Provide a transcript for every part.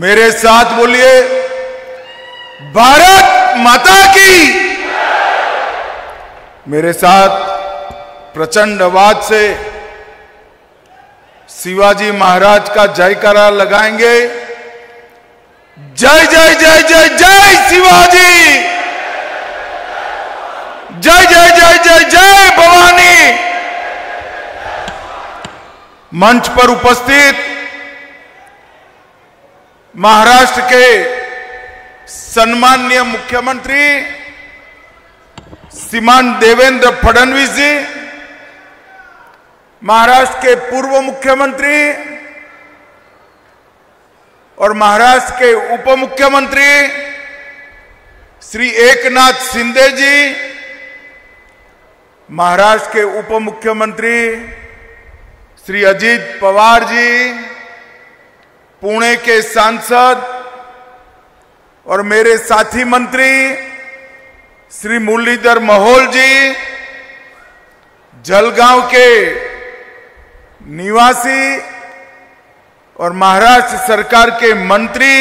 मेरे साथ बोलिए, भारत माता की। मेरे साथ प्रचंड आवाज से शिवाजी महाराज का जयकारा लगाएंगे। जय जय जय जय जय शिवाजी, जय जय जय जय जय भवानी। मंच पर उपस्थित महाराष्ट्र के सम्माननीय मुख्यमंत्री श्रीमान देवेंद्र फडणवीस जी, महाराष्ट्र के पूर्व मुख्यमंत्री और महाराष्ट्र के उप मुख्यमंत्री श्री एकनाथ शिंदे जी, महाराष्ट्र के उप मुख्यमंत्री श्री अजित पवार जी, पुणे के सांसद और मेरे साथी मंत्री श्री मुरलीधर मोहोल जी, जलगांव के निवासी और महाराष्ट्र सरकार के मंत्री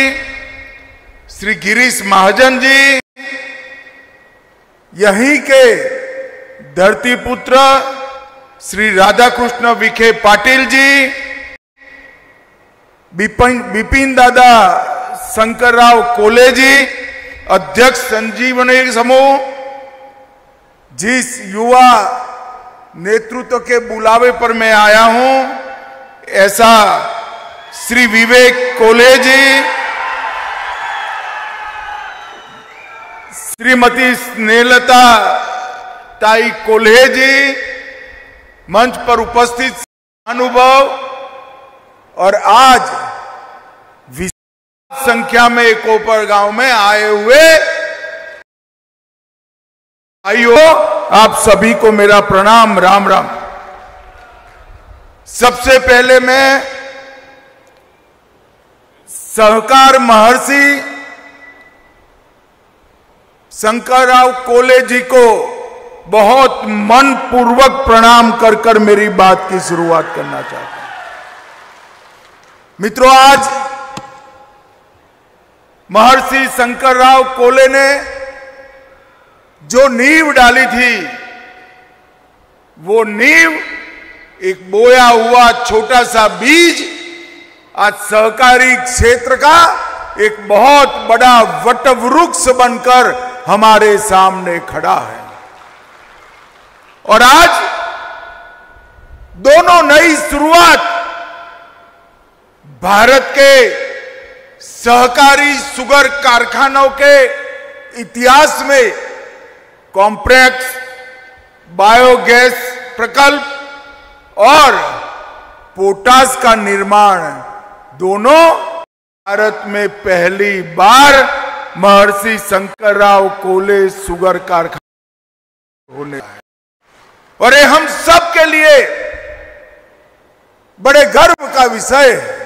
श्री गिरीश महाजन जी, यहीं के धरतीपुत्र श्री राधाकृष्ण विखे पाटिल जी, बिपिन दादा शंकरराव कोले जी, अध्यक्ष संजीवनी समूह, जिस युवा नेतृत्व के बुलावे पर मैं आया हूं, ऐसा श्री विवेक कोले जी, श्रीमती स्नेहलता ताई कोल्हे जी, मंच पर उपस्थित अनुभव और आज विशाल संख्या में कोपर गांव में आए हुए भाइयों, आप सभी को मेरा प्रणाम, राम राम। सबसे पहले मैं सहकार महर्षि शंकरराव कोले जी को बहुत मनपूर्वक प्रणाम कर कर मेरी बात की शुरुआत करना चाहता हूं। मित्रों, आज महर्षि शंकरराव कोले ने जो नींव डाली थी, वो नींव एक बोया हुआ छोटा सा बीज आज सहकारी क्षेत्र का एक बहुत बड़ा वटवृक्ष बनकर हमारे सामने खड़ा है। और आज दोनों नई शुरुआत भारत के सहकारी शुगर कारखानों के इतिहास में कॉम्प्लेक्स बायोगैस प्रकल्प और पोटास का निर्माण दोनों भारत में पहली बार महर्षि शंकरराव कोले शुगर कारखाना होने है। और ये हम सब के लिए बड़े गर्व का विषय है।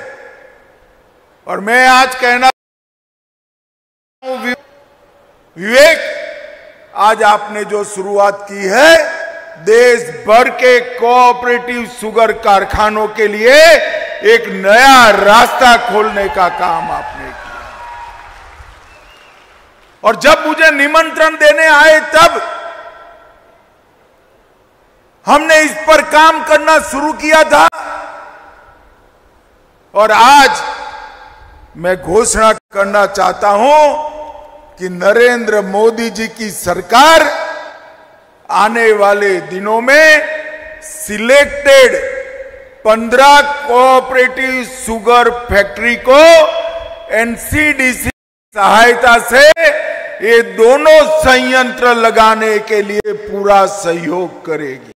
और मैं आज कहना विवेक, आज आपने जो शुरुआत की है, देश भर के कोऑपरेटिव शुगर कारखानों के लिए एक नया रास्ता खोलने का काम आपने किया। और जब मुझे निमंत्रण देने आए तब हमने इस पर काम करना शुरू किया था। और आज मैं घोषणा करना चाहता हूं कि नरेंद्र मोदी जी की सरकार आने वाले दिनों में सिलेक्टेड 15 कोऑपरेटिव शुगर फैक्ट्री को एनसीडीसी सहायता से ये दोनों संयंत्र लगाने के लिए पूरा सहयोग करेगी।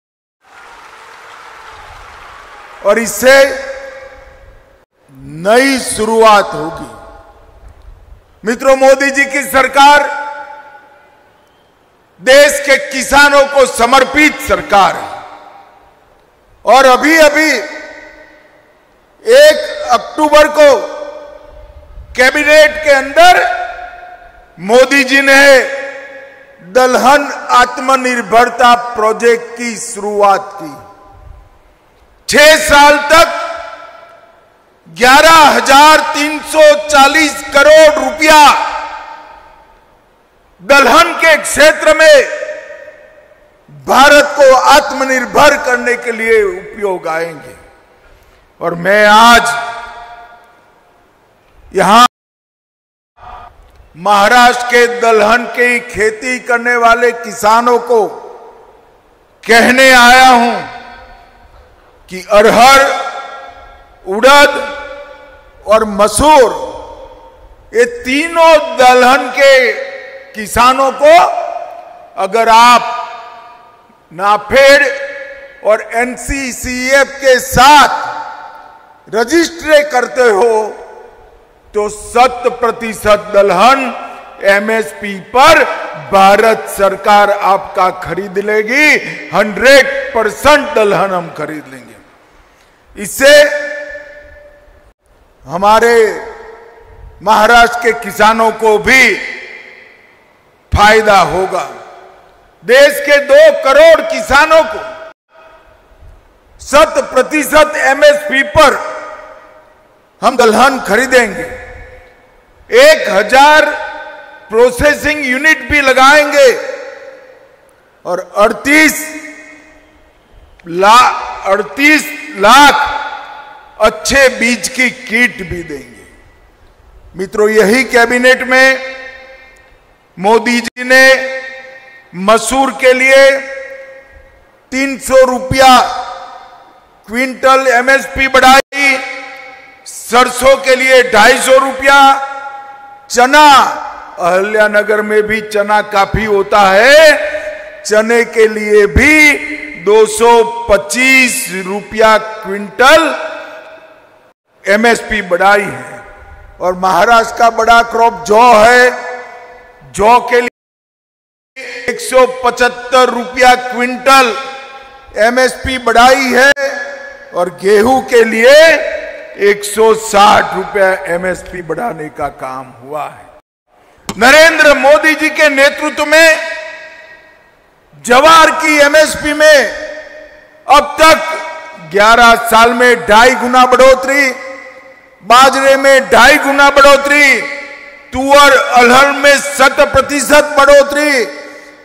और इससे नई शुरुआत होगी। मित्रों, मोदी जी की सरकार देश के किसानों को समर्पित सरकार है। और अभी अभी 1 अक्टूबर को कैबिनेट के अंदर मोदी जी ने दलहन आत्मनिर्भरता प्रोजेक्ट की शुरुआत की। 6 साल तक 11,340 करोड़ रुपया दलहन के क्षेत्र में भारत को आत्मनिर्भर करने के लिए उपयोग आएंगे। और मैं आज यहां महाराष्ट्र के दलहन की खेती करने वाले किसानों को कहने आया हूं कि अरहर, उड़द और मसूर, ये तीनों दलहन के किसानों को अगर आप नाफेड और एनसीसीएफ के साथ रजिस्टर करते हो तो 100% दलहन एमएसपी पर भारत सरकार आपका खरीद लेगी। 100% दलहन हम खरीद लेंगे। इससे हमारे महाराष्ट्र के किसानों को भी फायदा होगा। देश के 2 करोड़ किसानों को 100% एमएसपी पर हम दलहन खरीदेंगे। 1000 प्रोसेसिंग यूनिट भी लगाएंगे और 38 लाख अच्छे बीज की किट भी देंगे। मित्रों, यही कैबिनेट में मोदी जी ने मसूर के लिए 300 रुपया क्विंटल एमएसपी बढ़ाई, सरसों के लिए 250 रुपया, चना, अहिल्यानगर में भी चना काफी होता है, चने के लिए भी 225 रुपया क्विंटल एमएसपी बढ़ाई है। और महाराष्ट्र का बड़ा क्रॉप जौ है, जौ के लिए 175 रुपया क्विंटल एमएसपी बढ़ाई है और गेहूं के लिए 160 रुपया एमएसपी बढ़ाने का काम हुआ है। नरेंद्र मोदी जी के नेतृत्व में ज्वार की एमएसपी में अब तक 11 साल में 2.5 गुना बढ़ोतरी, बाजरे में 2.5 गुना बढ़ोतरी, तुअर अरहर में 100% बढ़ोतरी,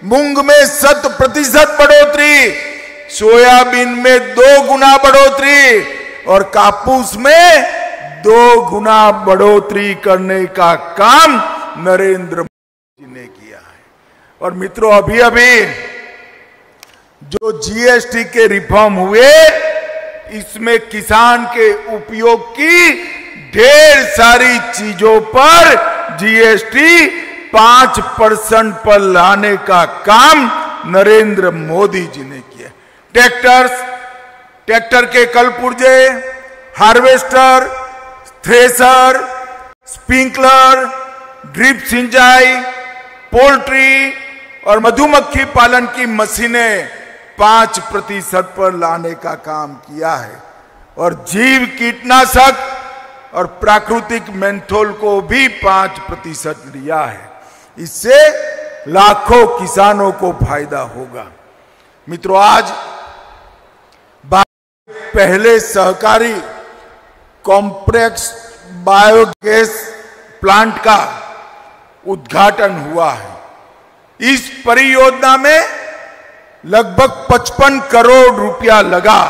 मूंग में 100% बढ़ोतरी, सोयाबीन में 2 गुना बढ़ोतरी और कापूस में 2 गुना बढ़ोतरी करने का काम नरेंद्र मोदी जी ने किया है। और मित्रों, अभी अभी जो जीएसटी के रिफॉर्म हुए, इसमें किसान के उपयोग की ढेर सारी चीजों पर जीएसटी 5% पर लाने का काम नरेंद्र मोदी जी ने किया। ट्रैक्टर के कलपुर्जे, हार्वेस्टर, थ्रेसर, स्प्रिंकलर, ड्रिप सिंचाई, पोल्ट्री और मधुमक्खी पालन की मशीनें 5% पर लाने का काम किया है। और जीव कीटनाशक और प्राकृतिक मेंथोल को भी 5% लिया है। इससे लाखों किसानों को फायदा होगा। मित्रों, आज पहले सहकारी कॉम्प्लेक्स बायोगैस प्लांट का उद्घाटन हुआ है। इस परियोजना में लगभग 55 करोड़ रुपया लगा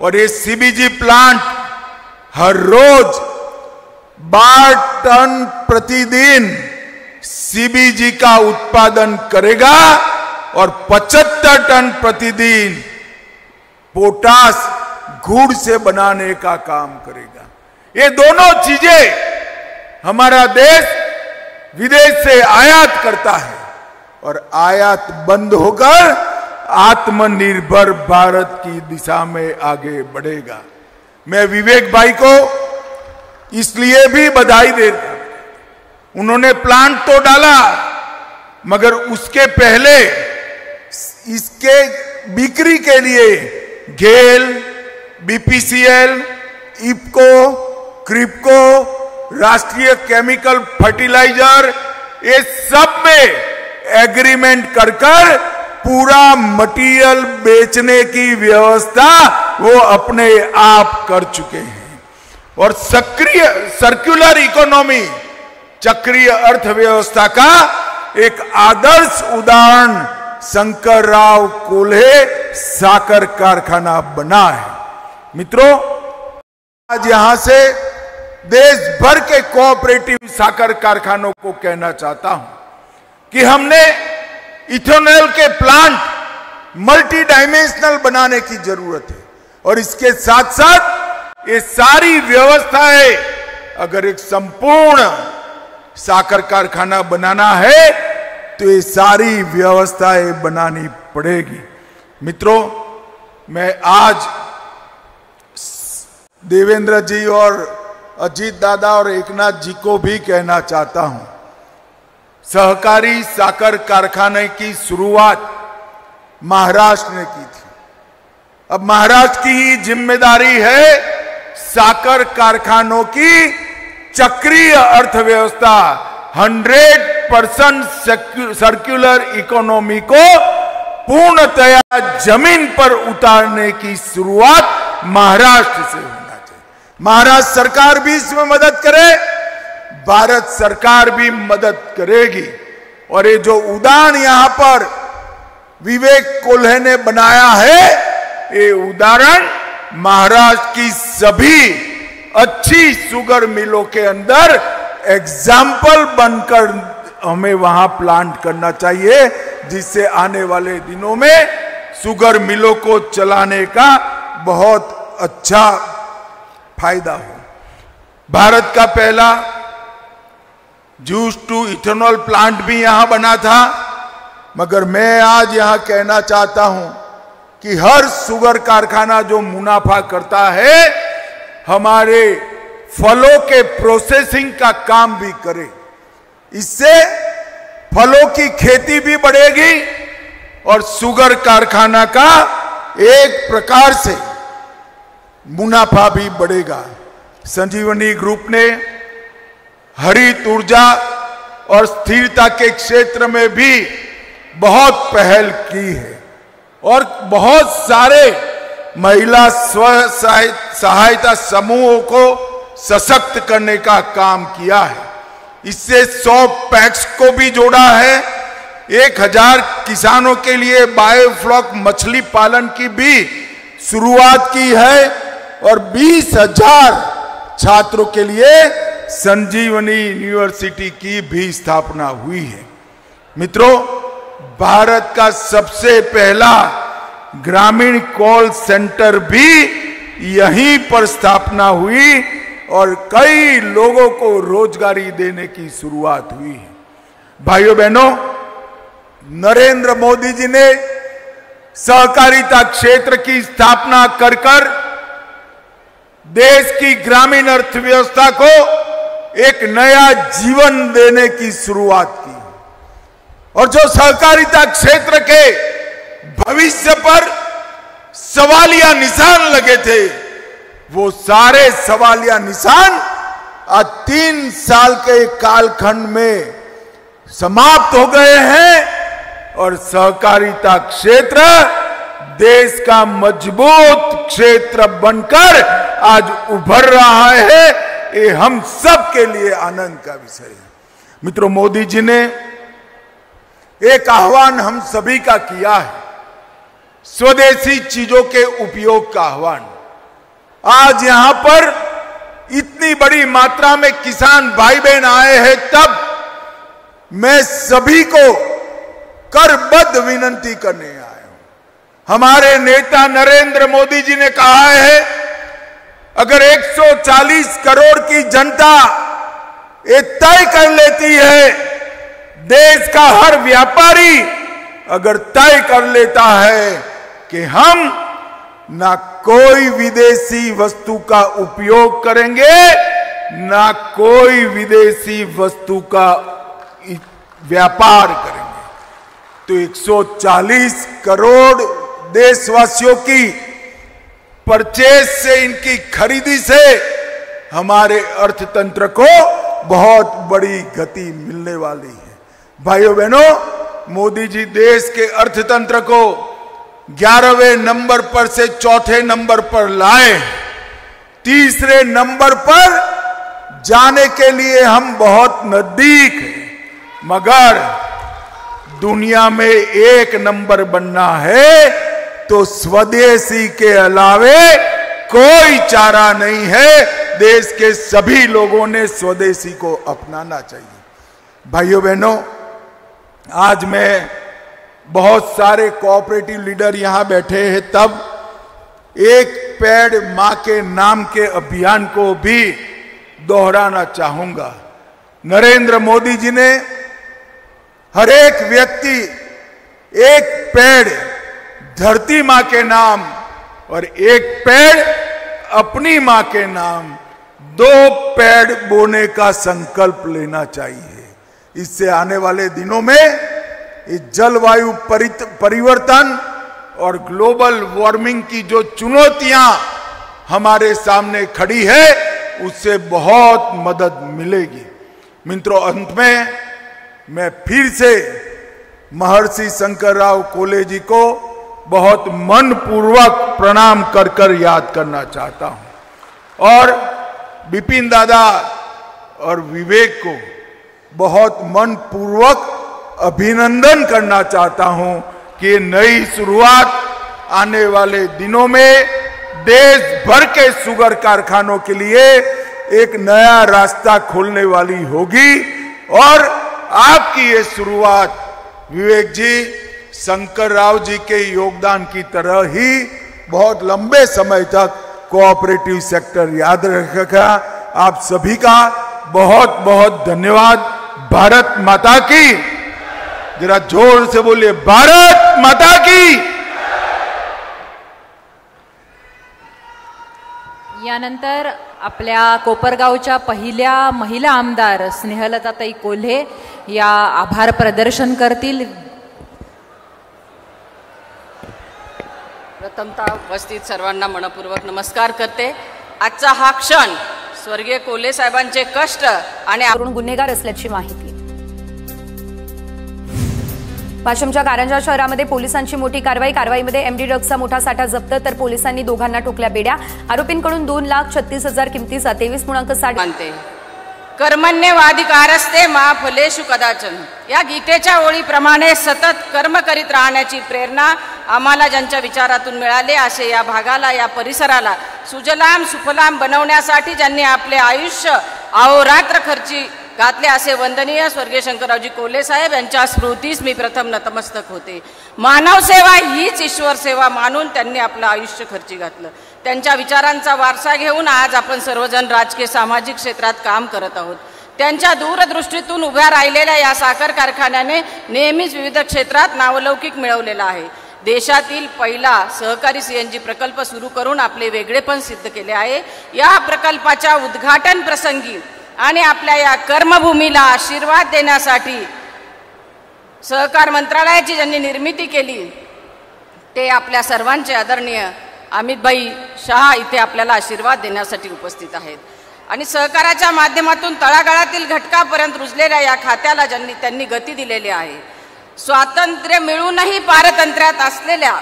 और ये सीबीजी प्लांट हर रोज 12 टन प्रतिदिन सीबीजी का उत्पादन करेगा और 75 टन प्रतिदिन पोटास गुड़ से बनाने का काम करेगा। ये दोनों चीजें हमारा देश विदेश से आयात करता है और आयात बंद होकर आत्मनिर्भर भारत की दिशा में आगे बढ़ेगा। मैं विवेक भाई को इसलिए भी बधाई देता हूं, उन्होंने प्लांट तो डाला मगर उसके पहले इसके बिक्री के लिए गेल, बीपीसीएल, इफको, क्रिप्को, राष्ट्रीय केमिकल फर्टिलाइजर, ये सब में एग्रीमेंट कर पूरा मटेरियल बेचने की व्यवस्था वो अपने आप कर चुके हैं। और सक्रिय सर्कुलर इकोनॉमी, चक्रीय अर्थव्यवस्था का एक आदर्श उदाहरण शंकरराव कोल्हे साकर कारखाना बना है। मित्रों, आज यहां से देश भर के कोऑपरेटिव साकर कारखानों को कहना चाहता हूं कि हमने इथेनॉल के प्लांट मल्टी डायमेंशनल बनाने की जरूरत है और इसके साथ साथ ये सारी व्यवस्थाएं, अगर एक संपूर्ण साकर कारखाना बनाना है तो ये सारी व्यवस्थाएं बनानी पड़ेगी। मित्रों, मैं आज देवेंद्र जी और अजीत दादा और एकनाथ जी को भी कहना चाहता हूं, सहकारी साकर कारखाने की शुरुआत महाराष्ट्र ने की थी। अब महाराष्ट्र की ही जिम्मेदारी है साकर कारखानों की चक्रीय अर्थव्यवस्था 100% सर्कुलर इकोनॉमी को पूर्णतया जमीन पर उतारने की शुरुआत महाराष्ट्र से होना चाहिए। महाराष्ट्र सरकार भी इसमें मदद करे, भारत सरकार भी मदद करेगी। और ये जो उदाहरण यहां पर विवेक कोल्हे ने बनाया है, ये उदाहरण महाराष्ट्र की सभी अच्छी शुगर मिलों के अंदर एग्जाम्पल बनकर हमें वहां प्लांट करना चाहिए, जिससे आने वाले दिनों में शुगर मिलों को चलाने का बहुत अच्छा फायदा हो। भारत का पहला जूस टू इथेनॉल प्लांट भी यहां बना था, मगर मैं आज यहां कहना चाहता हूं कि हर शुगर कारखाना जो मुनाफा करता है हमारे फलों के प्रोसेसिंग का काम भी करे। इससे फलों की खेती भी बढ़ेगी और शुगर कारखाना का एक प्रकार से मुनाफा भी बढ़ेगा। संजीवनी ग्रुप ने हरित ऊर्जा और स्थिरता के क्षेत्र में भी बहुत पहल की है और बहुत सारे महिला स्व सहायता समूहों को सशक्त करने का काम किया है। इससे 100 पैक्स को भी जोड़ा है, 1000 किसानों के लिए बायोफ्लॉक मछली पालन की भी शुरुआत की है और 20,000 छात्रों के लिए संजीवनी यूनिवर्सिटी की भी स्थापना हुई है। मित्रों, भारत का सबसे पहला ग्रामीण कॉल सेंटर भी यहीं पर स्थापना हुई और कई लोगों को रोजगारी देने की शुरुआत हुई है। भाइयों बहनों, नरेंद्र मोदी जी ने सहकारिता क्षेत्र की स्थापना कर देश की ग्रामीण अर्थव्यवस्था को एक नया जीवन देने की शुरुआत की और जो सहकारिता क्षेत्र के भविष्य पर सवालिया निशान लगे थे, वो सारे सवालिया निशान आज 3 साल के कालखंड में समाप्त हो गए हैं और सहकारिता क्षेत्र देश का मजबूत क्षेत्र बनकर आज उभर रहा है। ये हम सब के लिए आनंद का विषय है। मित्रों, मोदी जी ने एक आह्वान हम सभी का किया है, स्वदेशी चीजों के उपयोग का आह्वान। आज यहां पर इतनी बड़ी मात्रा में किसान भाई बहन आए हैं, तब मैं सभी को करबद्ध विनंती करने आया हूं। हमारे नेता नरेंद्र मोदी जी ने कहा है, अगर 140 करोड़ की जनता ये तय कर लेती है, देश का हर व्यापारी अगर तय कर लेता है कि हम ना कोई विदेशी वस्तु का उपयोग करेंगे, ना कोई विदेशी वस्तु का व्यापार करेंगे, तो 140 करोड़ देशवासियों की परचेज से, इनकी खरीदी से हमारे अर्थतंत्र को बहुत बड़ी गति मिलने वाली है। भाइयों बहनों, मोदी जी देश के अर्थतंत्र को 11वें नंबर पर से 4थे नंबर पर लाए। तीसरे नंबर पर जाने के लिए हम बहुत नजदीक हैं, मगर दुनिया में एक नंबर बनना है तो स्वदेशी के अलावे कोई चारा नहीं है। देश के सभी लोगों ने स्वदेशी को अपनाना चाहिए। भाइयों बहनों, आज मैं बहुत सारे कोऑपरेटिव लीडर यहां बैठे हैं, तब एक पेड़ मां के नाम के अभियान को भी दोहराना चाहूंगा। नरेंद्र मोदी जी ने हर एक व्यक्ति एक पेड़ धरती मां के नाम और एक पेड़ अपनी मां के नाम, 2 पेड़ बोने का संकल्प लेना चाहिए। इससे आने वाले दिनों में इस जलवायु परिवर्तन और ग्लोबल वार्मिंग की जो चुनौतियां हमारे सामने खड़ी है, उससे बहुत मदद मिलेगी। मित्रों, अंत में मैं फिर से महर्षि शंकरराव कोल्हे जी को बहुत मनपूर्वक प्रणाम कर कर याद करना चाहता हूं और विपिन दादा और विवेक को बहुत मनपूर्वक अभिनंदन करना चाहता हूं कि नई शुरुआत आने वाले दिनों में देश भर के शुगर कारखानों के लिए एक नया रास्ता खोलने वाली होगी। और आपकी ये शुरुआत विवेक जी, शंकर राव जी के योगदान की तरह ही बहुत लंबे समय तक कोऑपरेटिव सेक्टर याद रखेगा। आप सभी का बहुत बहुत धन्यवाद। भारत माता की, जरा जोर से बोलिए, भारत माता की। यानंतर आपल्या कोपरगावच्या पहिल्या महिला आमदार स्नेहलताताई कोल्हे या आभार प्रदर्शन करतील। प्रथमतः उपस्थित सर्वांना मनपूर्वक नमस्कार करते। आजचा हा क्षण स्वर्गीय कोल्हे साहेबांचे कष्ट आणि गुन्हेगार असल्याची माहिती। वाशिमच्या कारंजा शहरामध्ये पोलिसांची मोठी कारवाईमध्ये एमडी ड्रग्सचा मोठा साठा जप्त, तर पोलिसांनी दोघांना ठोकल्या बेड्या। आरोपींकडून 2,36,000 किमतीचा 23.60 मानते। कर्मण्येवाधिकारस्ते मा फलेषु कदाचन या गीतेच्या ओळीप्रमाणे सतत कर्म करीत राहण्याची प्रेरणा आम्हाला ज्यांच्या विचारातून मिळाले, असे या भागाला, या परिसराला सुजलाम सुफलाम बनवण्यासाठी ज्यांनी आपले आयुष्य अहोरात्र खर्ची घातले, असे वंदनीय स्वर्गीय शंकररावजी कोल्हे साहेब यांच्या स्मृतीस मी प्रथम नतमस्तक होते। मानव सेवा हीच ईश्वर सेवा मानून त्यांनी आपलं आयुष्य खर्ची घातलं। त्यांच्या विचारांचा वारसा घेऊन आज आपण सर्वजण राजकीय सामाजिक क्षेत्रात काम करत आहोत। त्यांच्या दूरदृष्टीतून उभ्या राहिलेल्या या साखर कारखान्याने नेहमीच विविध क्षेत्रात नावलौकिक मिळवलेला आहे। देशातील पहिला सहकारी सीएनजी प्रकल्प सुरू करून आपले वेगळेपण सिद्ध केले आहे। या प्रकल्पाच्या उद्घाटन प्रसंगी आणि आपल्या या कर्मभूमीला आशीर्वाद देण्यासाठी सहकार मंत्रालयाची ज्यांनी निर्मिती केली, ते आपल्या सर्वांचे आदरणीय अमितभाई शहा इथे आपल्याला आशीर्वाद देण्यासाठी उपस्थित आहेत। आणि सहकाराच्या माध्यमातून तळागाळातील घटकापर्यंत रुजलेल्या या खात्याला त्यांनी गती दिलेली आहे। स्वातंत्र्य मिळूनही पारतंत्र्यात असलेल्या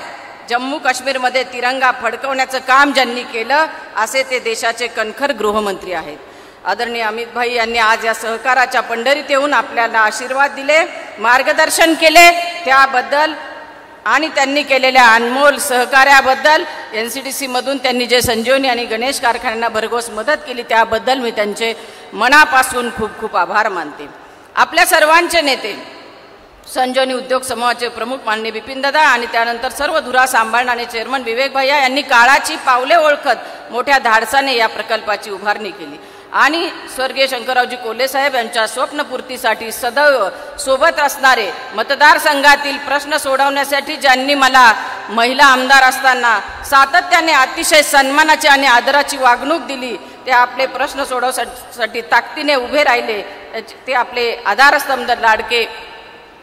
जम्मू काश्मीरमध्ये तिरंगा फडकवण्याचं काम ज्यांनी केलं, असे ते देशाचे कणखर गृहमंत्री आहेत। आदरणीय अमितभाई यांनी आज या सहकाराच्या पंढरीत येऊन आपल्याला आशीर्वाद दिले, मार्गदर्शन केले, त्याबद्दल आणि त्यांनी केलेल्या अनमोल सहकार्याबद्दल, एनसीडीसी मधून त्यांनी जे संजीवनी आणि गणेश कारखान्यांना भरघोस मदत केली, त्याबद्दल मी त्यांचे मनापासून खूप खूप आभार मानते। आपल्या सर्वांचे नेते, संजीवनी उद्योग समूहाचे प्रमुख माननीय विपिन दादा आणि त्यानंतर सर्व धुरा सांभाळणारे चेअरमन विवेक भैया यांनी काळाची पावले ओळखत मोठ्या धाडसाने या प्रकल्पाची उभारणी केली आणि स्वर्गीय शंकररावजी कोल्हे साहेब यांच्या स्वप्नपूर्तीसाठी सदैव सोबत असणारे, मतदारसंघातील प्रश्न सोडवण्यासाठी ज्यांनी मला महिला आमदार असताना सातत्याने अतिशय सन्मानाची आणि आदराची वागणूक दिली, ते आपले प्रश्न सोडवण्यासाठी ताकदीने उभे राहिले, ते आपले आधारस्तंभ लाडके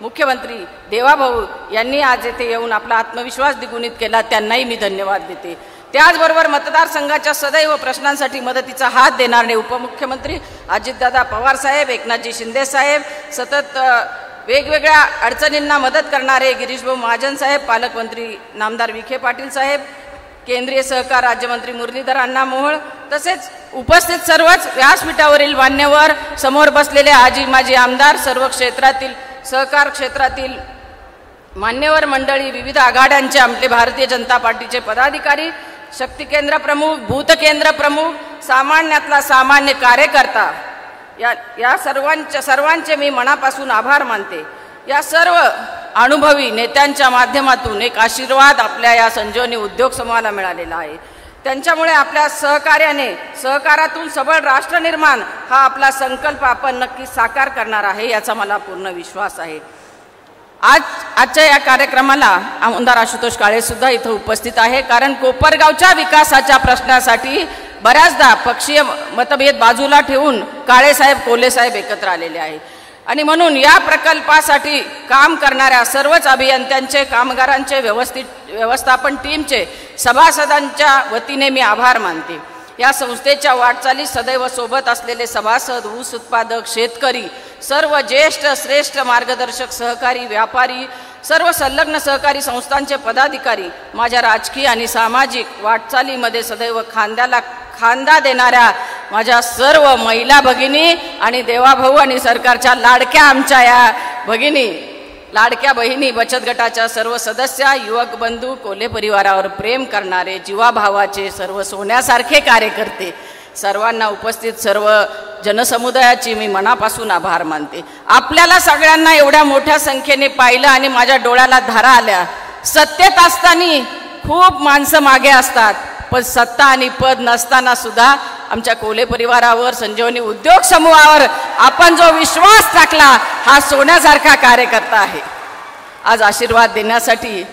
मुख्यमंत्री देवाभाऊ यांनी आज येथे येऊन आपला आत्मविश्वास द्विगुणित केला, त्यांनाही मी धन्यवाद देते। त्याचबरोबर मतदारसंघाच्या सदैव प्रश्नांसाठी मदतीचा हात देणारे उपमुख्यमंत्री अजितदादा पवार साहेब, एकनाथजी शिंदे साहेब, सतत वेगवेगळ्या अडचणींना मदत करणारे गिरीशभाऊ महाजन साहेब, पालकमंत्री नामदार विखे पाटील साहेब, केंद्रीय सहकार राज्यमंत्री मुरलीधर अण्णा मोहोळ तसेच उपस्थित सर्वच व्यासपीठावरील मान्यवर, समोर बसलेले आजी माजी आमदार, सर्व क्षेत्रातील सहकार क्षेत्रातील मान्यवर मंडळी, विविध आघाड्यांचे आपले भारतीय जनता पार्टीचे पदाधिकारी, शक्ती केंद्र प्रमुख, भूत केंद्र प्रमुख, सामान्यातला सामान्य कार्यकर्ता, या सर्वांचे मी मनापासून आभार मानते। या सर्व अनुभवी नेत्यांच्या माध्यमातून एक आशीर्वाद आपल्या या संजीवनी उद्योग समूहाला मिळालेला आहे। त्यांच्यामुळे आपल्या सहकारातून सबळ राष्ट्र निर्माण हा आपला संकल्प आपण नक्की साकार करणार आहे, याचा मला पूर्ण विश्वास आहे। आजच्या या कार्यक्रमाला आमदार आशुतोष काळे सुद्धा इथं उपस्थित आहे, कारण कोपरगावच्या विकासाच्या प्रश्नासाठी बऱ्याचदा पक्षीय मतभेद बाजूला ठेवून काळेसाहेब कोल्हेसाहेब एकत्र आलेले आहे आणि म्हणून या प्रकल्पासाठी काम करणाऱ्या सर्वच अभियंत्यांचे, कामगारांचे, व्यवस्थापन टीमचे, सभासदांच्या वतीने मी आभार मानते। या संस्थेच्या वाटचाली सदैव सोबत असलेले सभासद, ऊस उत्पादक, शेतकरी, सर्व ज्येष्ठ श्रेष्ठ मार्गदर्शक, सहकारी, व्यापारी, सर्व संलग्न सहकारी संस्थांचे पदाधिकारी, माझ्या राजकीय आणि सामाजिक वाटचालीमध्ये सदैव खांद्याला खांदा देणाऱ्या माझ्या सर्व महिला भगिनी आणि देवाभाऊ आणि सरकारच्या लाडक्या आमच्या या भगिनी, लाडक्या बहिणी, बचत गटाच्या सर्व सदस्य, युवक बंधू, कोल्हे परिवारावर प्रेम करणारे, जीवाभावाचे सर्व सोन्यासारखे कार्यकर्ते, सर्वांना उपस्थित सर्व जनसमुदायाची मी मनापासून आभार मानते। आपल्याला सगळ्यांना एवढ्या मोठ्या संख्येने पाहिलं आणि माझ्या डोळ्याला धारा आल्या। सत्तेत असताना खूप माणसं मागे असतात, पण सत्ता आणि पद नसताना सुद्धा आमच्या कोल्हे परिवारावर, संजीवनी उद्योग समूहावर आपण जो विश्वास टाकला हा सोन्यासारखा कार्यकर्ता आहे। आज आशीर्वाद देण्यासाठी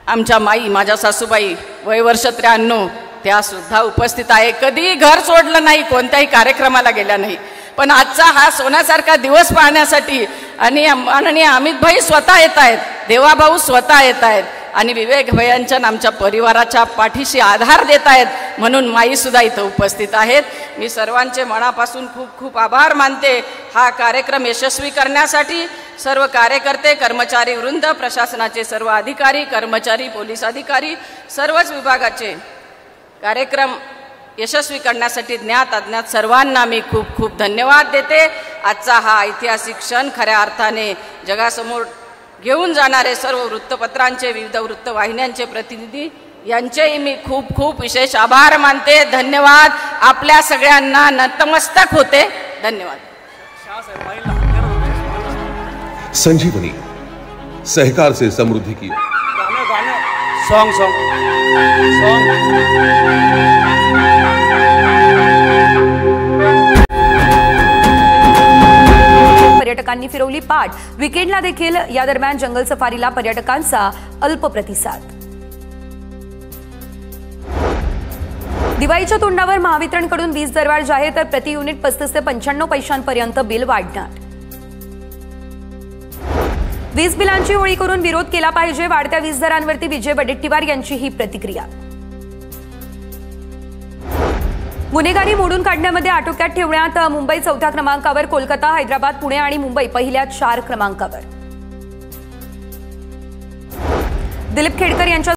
आमच्या माई, माझ्या सासूबाई, वय वर्ष 93, त्या सुद्धा उपस्थित आहे। कधी घर सोडलं नाही, कोणत्याही कार्यक्रमाला गेल्या नाही, पण आजचा हा सोन्यासारखा दिवस पाहण्यासाठी आणि माननीय अमित भाई स्वतः येत आहेत, देवाभाऊ स्वतः येत आहेत आणि विवेक भयांच्या आमच्या परिवाराच्या पाठीशी आधार देत आहेत, म्हणून माई सुद्धा इथं उपस्थित आहेत। मी सर्वांचे मनापासून खूप खूप आभार मानते। हा कार्यक्रम यशस्वी करण्यासाठी सर्व कार्यकर्ते, कर्मचारी वृंद, प्रशासनाचे सर्व अधिकारी, कर्मचारी, पोलीस अधिकारी, सर्वच विभागाचे कार्यक्रम यशस्वी करण्यासाठी ज्ञात अज्ञात सर्वांना मी खूप खूप धन्यवाद देते। आजचा हा ऐतिहासिक क्षण खऱ्या अर्थाने जगासमोर घेऊन जाणारे सर्व वृत्तपत्रांचे, विविध वृत्तवाहिन्यांचे प्रतिनिधी यांचेही मी खूप खूप विशेष आभार मानते। धन्यवाद। आपल्या सगळ्यांना नतमस्तक होते। धन्यवाद। संजीवनी, सहकार से समृद्धि की पर्यटकांनी फिरवली पाठ। वीकेंडला देखील या दरम्यान जंगल सफारीला पर्यटकांचा अल्प प्रतिसाद। दिवाळीच्या तोंडावर महावितरणकडून वीज दरवाढ जाहीर, तर प्रति युनिट 35 ते 95 पैशांपर्यंत बिल वाढणार। वीज बिलांची होळी करून विरोध केला पाहिजे, वाढत्या वीज दरांवरती विजय वडेट्टीवार यांची ही प्रतिक्रिया। गुन्हेगारी मोडून काढण्यामध्ये आटोक्यात ठेवण्यात मुंबई 4थ्या क्रमांकावर, कोलकाता, हैदराबाद, पुणे आणि मुंबई पहिल्या 4 क्रमांकावर। दिलीप खेडकर यांच्या